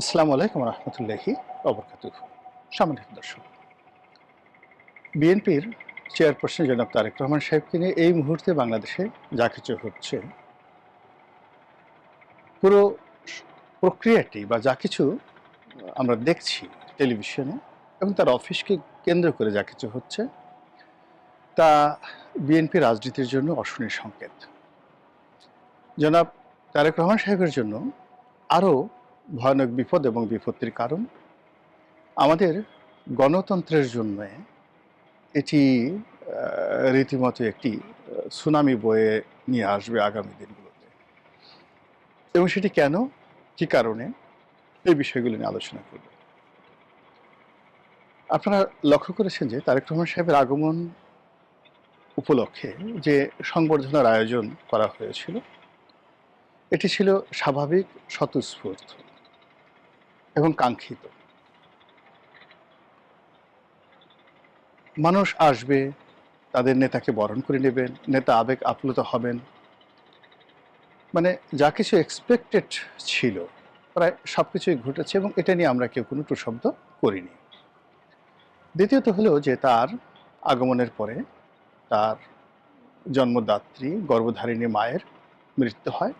আসসালামু আলাইকুম রহমতুল্লাহি ওবরকাতুহু। সম্মানিত দর্শক, বিএনপির চেয়ারপারসন জনাব তারেক রহমান সাহেবকে নিয়ে এই মুহূর্তে বাংলাদেশে যা কিছু হচ্ছে, পুরো প্রক্রিয়াটি বা যা কিছু আমরা দেখছি টেলিভিশনে এবং তার অফিসকে কেন্দ্র করে যা কিছু হচ্ছে, তা বিএনপি রাজনীতির জন্য অশনি সংকেত। জনাব তারেক রহমান সাহেবের জন্য আরও ভয়ানক বিপদ এবং বিপত্তির কারণ আমাদের গণতন্ত্রের জন্য এটি রীতিমতো একটি সুনামি বয়ে নিয়ে আসবে আগামী দিনগুলোতে। এবং সেটি কেন, কী কারণে, এই বিষয়গুলো নিয়ে আলোচনা করব। আপনারা লক্ষ্য করেছেন যে তারেক রহমান সাহেবের আগমন উপলক্ষে যে সংবর্ধনার আয়োজন করা হয়েছিল, এটি ছিল স্বাভাবিক, স্বতঃস্ফূর্ত এবং কাঙ্ক্ষিত। মানুষ আসবে, তাদের নেতাকে বরণ করে নেবেন, নেতা আবেগ আপ্লুত হবেন, মানে যা কিছু এক্সপেক্টেড ছিল প্রায় সব কিছুই ঘটেছে এবং এটা নিয়ে আমরা কেউ কোনো টুশব্দ করিনি। দ্বিতীয়ত হলো যে তার আগমনের পরে তার জন্মদাত্রী গর্ভধারিণী মায়ের মৃত্যু হয়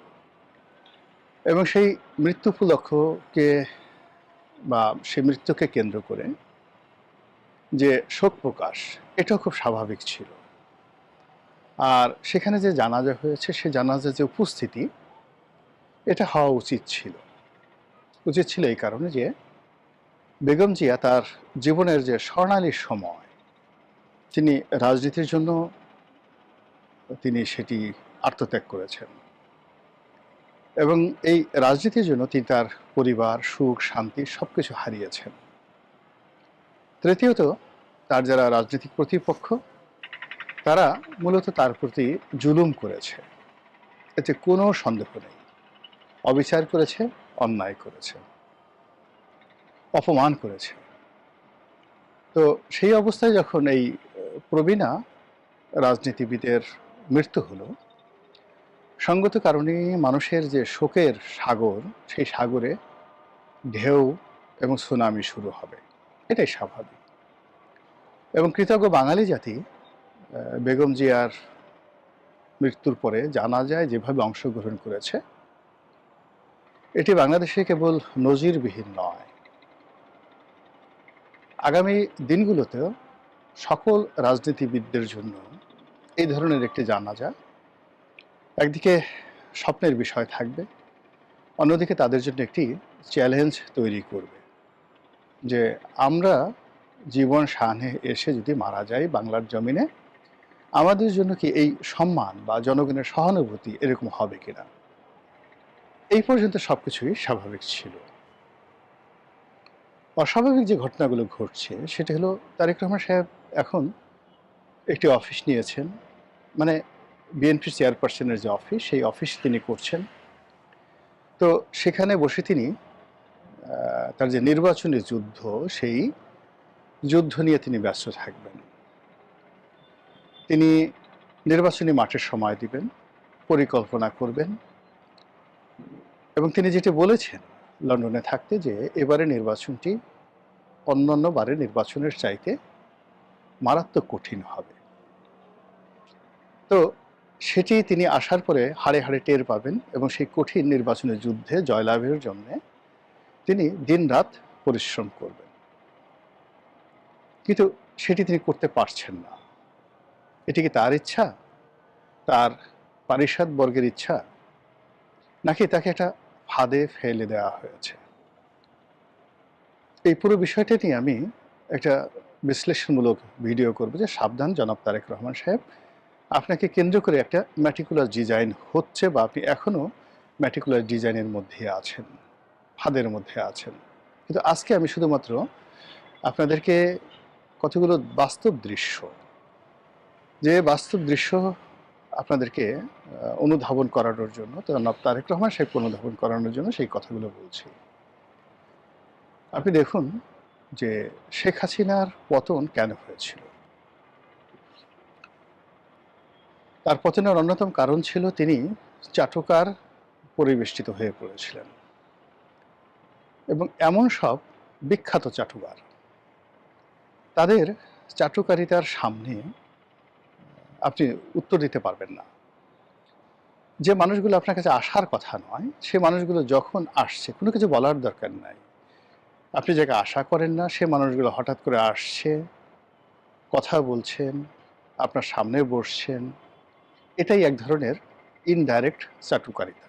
এবং সেই মৃত্যু উপলক্ষকে বা সেই মৃত্যুকে কেন্দ্র করে যে শোক প্রকাশ, এটাও খুব স্বাভাবিক ছিল। আর সেখানে যে জানাজা হয়েছে, সে জানাজা যে উপস্থিতি, এটা হওয়া উচিত ছিল। এই কারণে যে বেগম জিয়া তার জীবনের যে স্বর্ণালী সময়, তিনি রাজনীতির জন্য তিনি সেটি আত্মত্যাগ করেছেন এবং এই রাজনীতির জন্য তিনি তার পরিবার, সুখ, শান্তি সব কিছু হারিয়েছেন। তৃতীয়ত, তার যারা রাজনৈতিক প্রতিপক্ষ, তারা মূলত তার প্রতি জুলুম করেছে, এতে কোনো সন্দেহ নেই। অবিচার করেছে, অন্যায় করেছে, অপমান করেছে। তো সেই অবস্থায় যখন এই প্রবীণা রাজনীতিবিদের মৃত্যু হলো, সঙ্গত কারণে মানুষের যে শোকের সাগর, সেই সাগরে ঢেউ এবং সুনামি শুরু হবে, এটাই স্বাভাবিক। এবং কৃতজ্ঞ বাঙালি জাতি বেগম জিয়ার মৃত্যুর পরে জানাজায় যেভাবে অংশগ্রহণ করেছে, এটি বাংলাদেশে কেবল নজিরবিহীন নয়, আগামী দিনগুলোতেও সকল রাজনীতিবিদদের জন্য এই ধরনের একটি জানাজা একদিকে স্বপ্নের বিষয় থাকবে, অন্যদিকে তাদের জন্য একটি চ্যালেঞ্জ তৈরি করবে যে আমরা জীবন সামনে এসে যদি মারা যাই বাংলার জমিনে, আমাদের জন্য কি এই সম্মান বা জনগণের সহানুভূতি এরকম হবে কিনা। এই পর্যন্ত সবকিছুই স্বাভাবিক ছিল। অস্বাভাবিক যে ঘটনাগুলো ঘটছে সেটা হলো, তারেক রহমান সাহেব এখন একটি অফিস নিয়েছেন, মানে বিএনপি চেয়ারপারসনের যে অফিস, সেই অফিস তিনি করছেন। তো সেখানে বসে তিনি তার যে নির্বাচনী যুদ্ধ, সেই যুদ্ধ নিয়ে তিনি ব্যস্ত থাকবেন। তিনি নির্বাচনী মাঠের সময় দিবেন, পরিকল্পনা করবেন এবং তিনি যেটি বলেছেন লন্ডনে থাকতে, যে এবারে নির্বাচনটি অন্যান্য বারের নির্বাচনের চাইতে মারাত্মক কঠিন হবে। তো সেটি তিনি আসার পরে হাড়ে হাড়ে টের পাবেন এবং সেই কঠিন নির্বাচনী যুদ্ধে জয়লাভের জন্য তিনি দিনরাত পরিশ্রম করবেন। কিন্তু সেটি তিনি করতে পারছেন না। এটি কি তার ইচ্ছা, তার পারিষদ বর্গের ইচ্ছা, নাকি তাকে একটা ফাঁদে ফেলে দেওয়া হয়েছে? এই পুরো বিষয়টা নিয়ে আমি একটা বিশ্লেষণমূলক ভিডিও করব, যে সাবধান জনাব তারেক রহমান সাহেব, আপনাকে কেন্দ্র করে একটা ম্যাটিকুলার ডিজাইন হচ্ছে, বা আপনি এখনও ম্যাটিকুলার ডিজাইনের মধ্যে আছেন, ফাঁদের মধ্যে আছেন। কিন্তু আজকে আমি শুধুমাত্র আপনাদেরকে কতগুলো বাস্তব দৃশ্য, যে বাস্তব দৃশ্য আপনাদেরকে অনুধাবন করানোর জন্য, তো জনাব তারেক রহমান সাহেবকে অনুধাবন করানোর জন্য সেই কথাগুলো বলছি। আপনি দেখুন যে শেখ হাসিনার পতন কেন হয়েছিল। তার পতনের অন্যতম কারণ ছিল তিনি চাটুকার পরিবেষ্টিত হয়ে পড়েছিলেন। এবং এমন সব বিখ্যাত চাটুকার, তাদের চাটুকারিতার সামনে আপনি উত্তর দিতে পারবেন না। যে মানুষগুলো আপনার কাছে আসার কথা নয়, সে মানুষগুলো যখন আসছে কোনো কিছু বলার দরকার নাই। আপনি যাকে আশা করেন না সে মানুষগুলো হঠাৎ করে আসছে, কথা বলছেন, আপনার সামনে বসছেন। এটাই এক ধরনের ইনডাইরেক্ট চাটুকারিতা।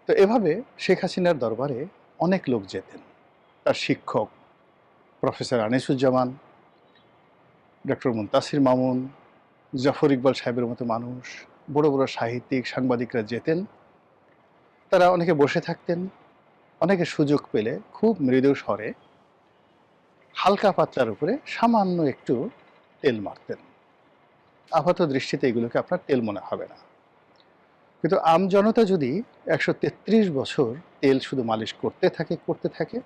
তো এভাবে শেখ হাসিনার দরবারে অনেক লোক যেতেন। তার শিক্ষক প্রফেসর আনিসুজ্জামান, ডক্টর মুনতাসির মামুন, জাফর ইকবাল সাহেবের মতো মানুষ, বড় বড় সাহিত্যিক, সাংবাদিকরা যেতেন। তারা অনেকে বসে থাকতেন, অনেকে সুযোগ পেলে খুব মৃদু স্বরে হালকা পাতলার উপরে সামান্য একটু তেল মারতেন। আপাত দৃষ্টিতে এগুলোকে আপনার তেল মনে হবে না, কিন্তু আমজনতা যদি ১৩৩ বছর তেল শুধু মালিশ করতে থাকে,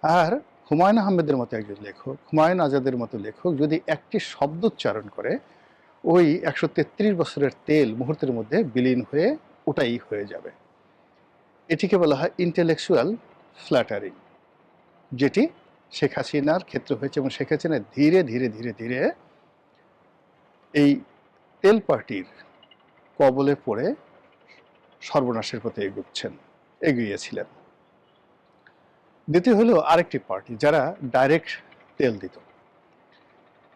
আর হুমায়ুন আহমেদের মতো একজন লেখক, হুমায়ুন আজাদের মতো লেখক যদি একটি শব্দ উচ্চারণ করে, ওই ১৩৩ বছরের তেল মুহূর্তের মধ্যে বিলীন হয়ে ওটাই হয়ে যাবে। এটিকে বলা হয় ইন্টেলেকচুয়াল ফ্ল্যাটারিং, যেটি শেখ হাসিনার ক্ষেত্রে হয়েছে। এবং শেখ হাসিনা ধীরে ধীরে ধীরে ধীরে এই তেল পার্টির কবলে পড়ে সর্বনাশের পথে এগিয়েছিলেন। দ্বিতীয় হলো আরেকটি পার্টি যারা ডাইরেক্ট তেল দিত।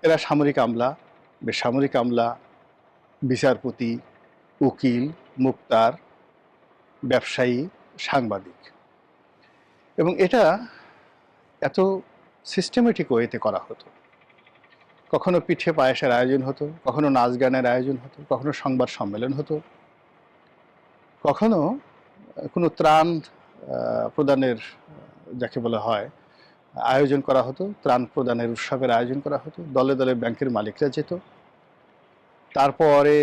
এরা সামরিক আমলা, বেসামরিক আমলা, বিচারপতি, উকিল, মুক্তার, ব্যবসায়ী, সাংবাদিক। এবং এটা এত সিস্টেমেটিক ওয়েতে করা হতো। কখনো পিঠে পায়েসের আয়োজন হতো, কখনো নাচ গানের আয়োজন হতো, কখনো সংবাদ সম্মেলন হতো, কখনো কোনো ত্রাণ প্রদানের, যাকে বলা হয়, আয়োজন করা হতো। ত্রাণ প্রদানের উৎসবের আয়োজন করা হতো, দলে দলে ব্যাংকের মালিকরা যেত। তারপরে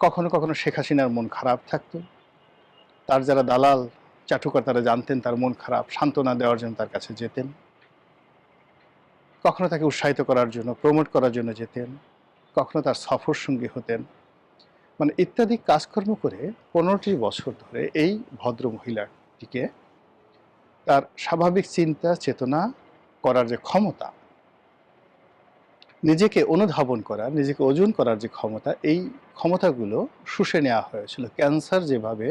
কখনো কখনো শেখ হাসিনার মন খারাপ থাকতো, তার যারা দালাল চাটুকার তারা জানতেন তার মন খারাপ, সান্ত্বনা দেওয়ার জন্য তার কাছে যেতেন। কখনো তাকে উৎসাহিত করার জন্য, প্রমোট করার জন্য যেতেন, কখনো তার সফর সঙ্গী হতেন। মানে ইত্যাদি কাজকর্ম করে ১৫টি বছর ধরে এই ভদ্র মহিলাটিকে তার স্বাভাবিক চিন্তা চেতনা করার যে ক্ষমতা, নিজেকে অনুধাবন করার, নিজেকে ওজন করার যে ক্ষমতা, এই ক্ষমতাগুলো শুষে নেওয়া হয়েছিল। ক্যান্সার যেভাবে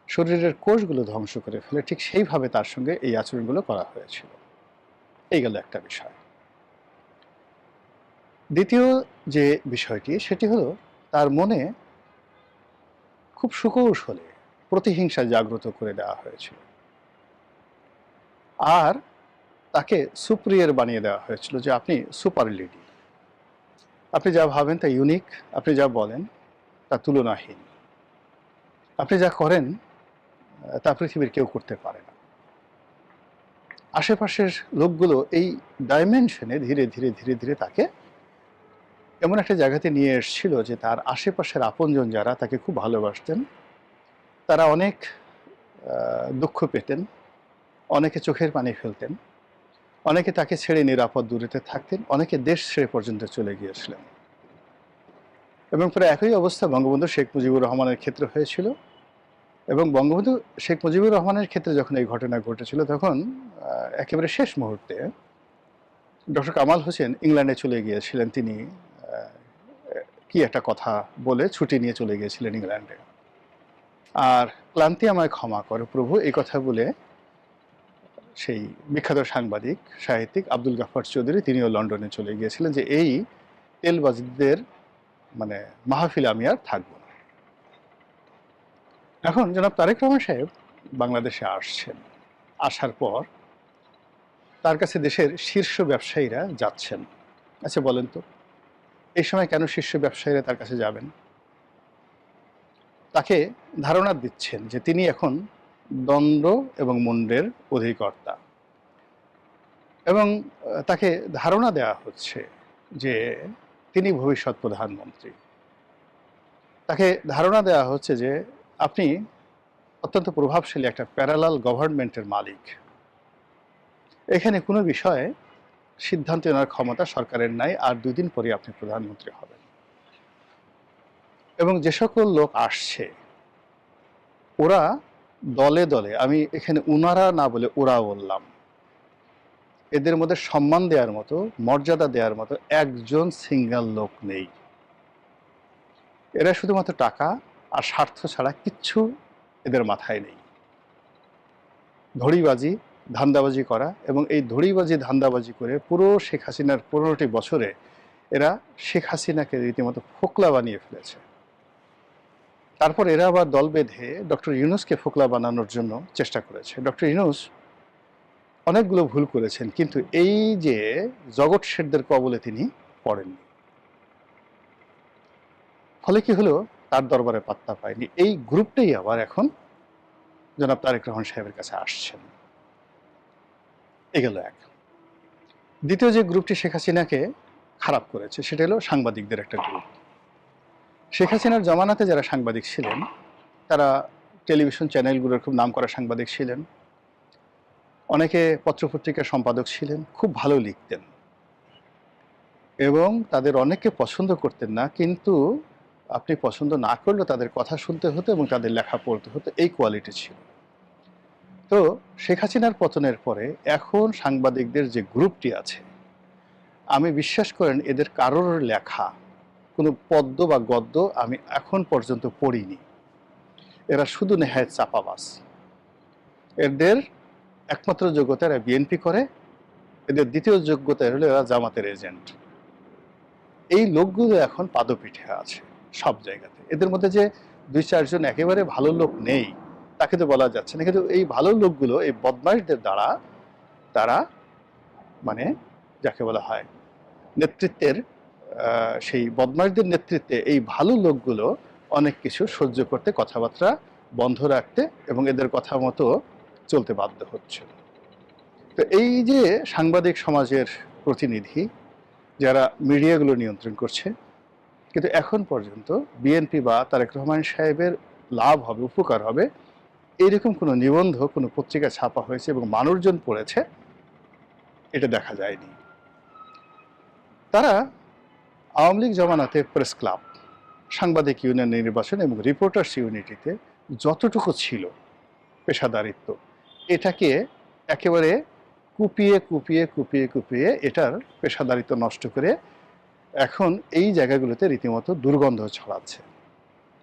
শরীরের কোষগুলো ধ্বংস করে ফেলে, ঠিক সেইভাবে তার সঙ্গে এই আচরণগুলো করা হয়েছিল। এই গেল একটা বিষয়। দ্বিতীয় যে বিষয়টি, সেটি হলো তার মনে খুব সুকৌশলে প্রতিহিংসা জাগ্রত করে দেওয়া হয়েছিল, আর তাকে সুপ্রিয়ার বানিয়ে দেওয়া হয়েছিল যে আপনি সুপার লেডি, আপনি যা ভাবেন তা ইউনিক, আপনি যা বলেন তা তুলনাহীন, আপনি যা করেন তা পৃথিবীর কেউ করতে পারে না। আশেপাশের লোকগুলো এই ডাইমেনশনে ধীরে ধীরে ধীরে ধীরে তাকে এমন একটা জায়গাতে নিয়ে এসেছিল যে তার আশেপাশের আপনজন যারা তাকে খুব ভালোবাসতেন, তারা অনেক দুঃখ পেতেন, অনেকে চোখের পানি ফেলতেন, অনেকে তাকে ছেড়ে নিরাপদ দূরেতে থাকতেন, অনেকে দেশ ছেড়ে পর্যন্ত চলে গিয়েছিলেন। এবং প্রায় একই অবস্থা বঙ্গবন্ধু শেখ মুজিবুর রহমানের ক্ষেত্রে হয়েছিল। এবং বঙ্গবন্ধু শেখ মুজিবুর রহমানের ক্ষেত্রে যখন এই ঘটনা ঘটেছিল, তখন একেবারে শেষ মুহূর্তে ডক্টর কামাল হোসেন ইংল্যান্ডে চলে গিয়েছিলেন। তিনি কি একটা কথা বলে ছুটি নিয়ে চলে গিয়েছিলেন ইংল্যান্ডে। আর ক্লান্তি আমায় ক্ষমা করো প্রভু, এই কথা বলে সেই বিখ্যাত সাংবাদিক সাহিত্যিক আব্দুল গাফফার চৌধুরী তিনিও লন্ডনে চলে গিয়েছিলেন যে এই তেলবাজিদের মানে মাহফিলে আমি আর থাকবো না। এখন জনাব তারেক রহমান সাহেব বাংলাদেশে আসছেন। আসার পর তার কাছে দেশের শীর্ষ ব্যবসায়ীরা যাচ্ছেন। আচ্ছা বলেন তো, এই সময় কেন শীর্ষ ব্যবসায়ীরা তার কাছে যাবেন? তাকে ধারণা দিচ্ছেন যে তিনি এখন দণ্ড এবং মুণ্ডের অধিকর্তা, এবং তাকে ধারণা দেওয়া হচ্ছে যে তিনি ভবিষ্যৎ প্রধানমন্ত্রী। তাকে ধারণা দেওয়া হচ্ছে যে আপনি অত্যন্ত প্রভাবশালী একটা প্যারালাল গভর্নমেন্টের মালিক। এখানে কোনো বিষয়ে সিদ্ধান্ত নেওয়ার ক্ষমতা সরকারের নাই, আর ২ দিন পরে আপনি প্রধানমন্ত্রী হবেন। এবং যে সকল লোক আসছে ওরা দলে দলে, আমি এখানে উনারা না বলে ওরা বললাম, এদের মধ্যে সম্মান দেওয়ার মতো, মর্যাদা দেওয়ার মতো একজন সিঙ্গেল লোক নেই। এরা শুধুমাত্র টাকা আর স্বার্থ ছাড়া কিচ্ছু এদের মাথায় নেই। ধড়িবাজি, ধান্দাবাজি করা, এবং এই ধড়িবাজি ধান্দাবাজি করে পুরো শেখ হাসিনার 15টি বছরে এরা শেখ হাসিনাকে রীতিমতো ফোকলা বানিয়ে ফেলেছে। তারপর এরা আবার দল বেঁধে ডক্টর ইউনূসকে ফোকলা বানানোর জন্য চেষ্টা করেছে। ডক্টর ইউনূস অনেকগুলো ভুল করেছেন, কিন্তু এই যে জগৎ শেঠদের কবলে তিনি পড়েননি। ফলে কি হলো, তার দরবারে পাত্তা পায়নি। এই গ্রুপটাই আবার এখন জনাব তারেক রহমান সাহেবের কাছে আসছেন। এ গেল এক। দ্বিতীয় যে গ্রুপটি শেখ হাসিনাকে খারাপ করেছে সেটা হলো সাংবাদিকদের একটা গ্রুপ। শেখ হাসিনার জমানাতে যারা সাংবাদিক ছিলেন তারা টেলিভিশন চ্যানেলগুলোর খুব নামকরা সাংবাদিক ছিলেন, অনেকে পত্রপত্রিকার সম্পাদক ছিলেন, খুব ভালো লিখতেন এবং তাদের অনেককে পছন্দ করতেন না, কিন্তু আপনি পছন্দ না করলেও তাদের কথা শুনতে হতো এবং তাদের লেখা পড়তে হতো, এই কোয়ালিটি ছিল। তো শেখ হাসিনার পতনের পরে এখন সাংবাদিকদের যে গ্রুপটি আছে, আমি বিশ্বাস করেন এদের কারোর লেখা কোনো পদ্য বা গদ্য আমি এখন পর্যন্ত পড়িনি। এরা শুধু নেহায়েত চাপাবাজ। এদের একমাত্র যোগ্যতা এরা বিএনপি করে, এদের দ্বিতীয় যোগ্যতা হলো এরা জামাতের এজেন্ট। এই লোকগুলো এখন পাদপীঠে আছে সব জায়গাতে। এদের মধ্যে যে 2-4 জন একেবারে ভালো লোক নেই তাকে তো বলা যাচ্ছে না, কিন্তু এই ভালো লোকগুলো এই বদমাইশদের দ্বারা তারা মানে যাকে বলা হয় নেতৃত্বের, সেই বদমাইশদের নেতৃত্বে এই ভালো লোকগুলো অনেক কিছু সহ্য করতে, কথাবার্তা বন্ধ রাখতে এবং এদের কথা মতো চলতে বাধ্য হচ্ছে। তো এই যে সাংবাদিক সমাজের প্রতিনিধি যারা মিডিয়াগুলো নিয়ন্ত্রণ করছে, কিন্তু এখন পর্যন্ত বিএনপি বা তারেক রহমান সাহেবের লাভ হবে, উপকার হবে এইরকম কোনো নিবন্ধ কোনো পত্রিকা ছাপা হয়েছে এবং মানুষজন পড়েছে এটা দেখা যায়নি। তারা আওয়ামী লীগ জমানাতে প্রেস ক্লাব, সাংবাদিক ইউনিয়ন নির্বাচন এবং রিপোর্টার্স ইউনিটিতে যতটুকু ছিল পেশাদারিত্ব, এটাকে একেবারে কুপিয়ে কুপিয়ে কুপিয়ে কুপিয়ে এটার পেশাদারিত্ব নষ্ট করে এখন এই জায়গাগুলোতে রীতিমতো দুর্গন্ধ ছড়াচ্ছে।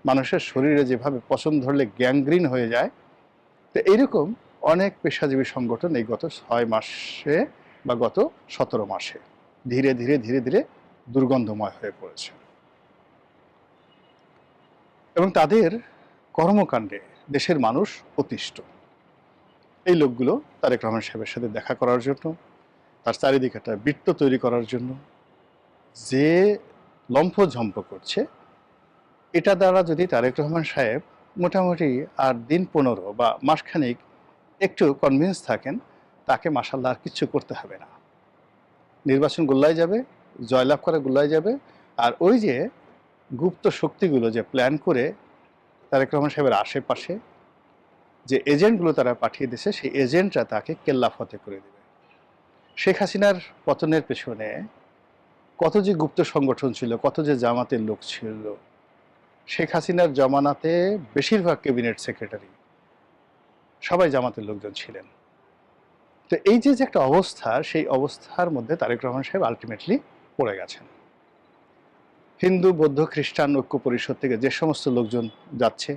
মানুষের শরীরে যেভাবে পছন্দ ধরলে গ্যাংগ্রিন হয়ে যায়, তো এইরকম অনেক পেশাজীবী সংগঠন এই গত 6 মাসে বা গত 17 মাসে ধীরে ধীরে ধীরে ধীরে দুর্গন্ধময় হয়ে পড়েছে এবং তাদের কর্মকাণ্ডে দেশের মানুষ অতিষ্ঠ। এই লোকগুলো তারেক রহমান সাহেবের সাথে দেখা করার জন্য, তার চারিদিকে একটা বৃত্ত তৈরি করার জন্য যে লম্ফঝম্প করছে, এটা দ্বারা যদি তারেক রহমান সাহেব মোটামুটি আর দিন 15 বা মাসখানেক একটু কনভিন্স থাকেন, তাকে মাশাআল্লাহ আর কিচ্ছু করতে হবে না। নির্বাচন গোল্লায় যাবে, জয়লাভ করা গোল্লায় যাবে। আর ওই যে গুপ্ত শক্তিগুলো যে প্ল্যান করে তারেক রহমান সাহেবের আশেপাশে যে এজেন্টগুলো তারা পাঠিয়ে দিয়েছে, সেই এজেন্টরা তাকে কেল্লাফতে করে দেবে। শেখ হাসিনার পতনের পেছনে কত যে গুপ্ত সংগঠন ছিল, কত যে জামাতের লোক ছিল। শেখ হাসিনার জমানাতে বেশিরভাগ ক্যাবিনেট সেক্রেটারি সবাই জামাতের লোকজন ছিলেন। তো এই যে একটা অবস্থা, সেই অবস্থার মধ্যে তারেক রহমান সাহেব আলটিমেটলি পড়ে গেছেন। হিন্দু, বৌদ্ধ, খ্রিস্টান ঐক্য পরিষদ থেকে যে সমস্ত লোকজন যাচ্ছে,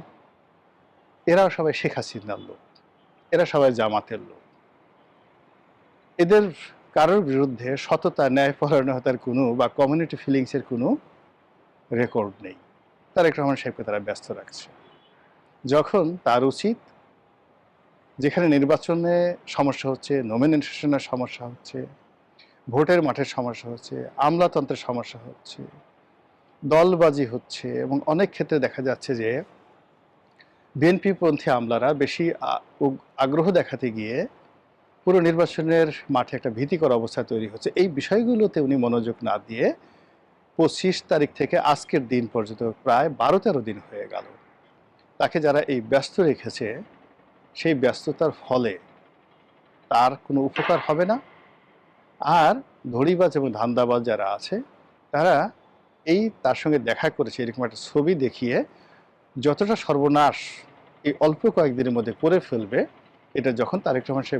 এরা সবাই শেখ হাসিনার লোক, এরা সবাই জামাতের লোক। এদের কারোর বিরুদ্ধে সততা, ন্যায়পরায়ণতার কোনো বা কমিউনিটি ফিলিংসের কোনো রেকর্ড নেই। তারেক রহমান সাহেবকে তারা ব্যস্ত রাখছে, যখন তার উচিত যেখানে নির্বাচনে সমস্যা হচ্ছে, নমিনেশনের সমস্যা হচ্ছে, ভোটের মাঠের সমস্যা হচ্ছে, আমলাতন্ত্রের সমস্যা হচ্ছে, দলবাজি হচ্ছে এবং অনেক ক্ষেত্রে দেখা যাচ্ছে যে বিএনপিপন্থী আমলারা বেশি আগ্রহ দেখাতে গিয়ে পুরো নির্বাচনের মাঠে একটা ভীতিকর অবস্থা তৈরি হচ্ছে। এই বিষয়গুলোতে উনি মনোযোগ না দিয়ে 25 তারিখ থেকে আজকের দিন পর্যন্ত প্রায় 12-13 দিন হয়ে গেল তাকে যারা এই ব্যস্ত রেখেছে, সেই ব্যস্ততার ফলে তার কোনো উপকার হবে না। আর ধড়িবাজ এবং ধান্দাবাজ যারা আছে তারা এই তার সঙ্গে দেখা করেছে এরকম একটা ছবি দেখিয়ে যতটা সর্বনাশ এই অল্প কয়েকদিনের মধ্যে করে ফেলবে, এটা যখন তারেক রহমান সাহেব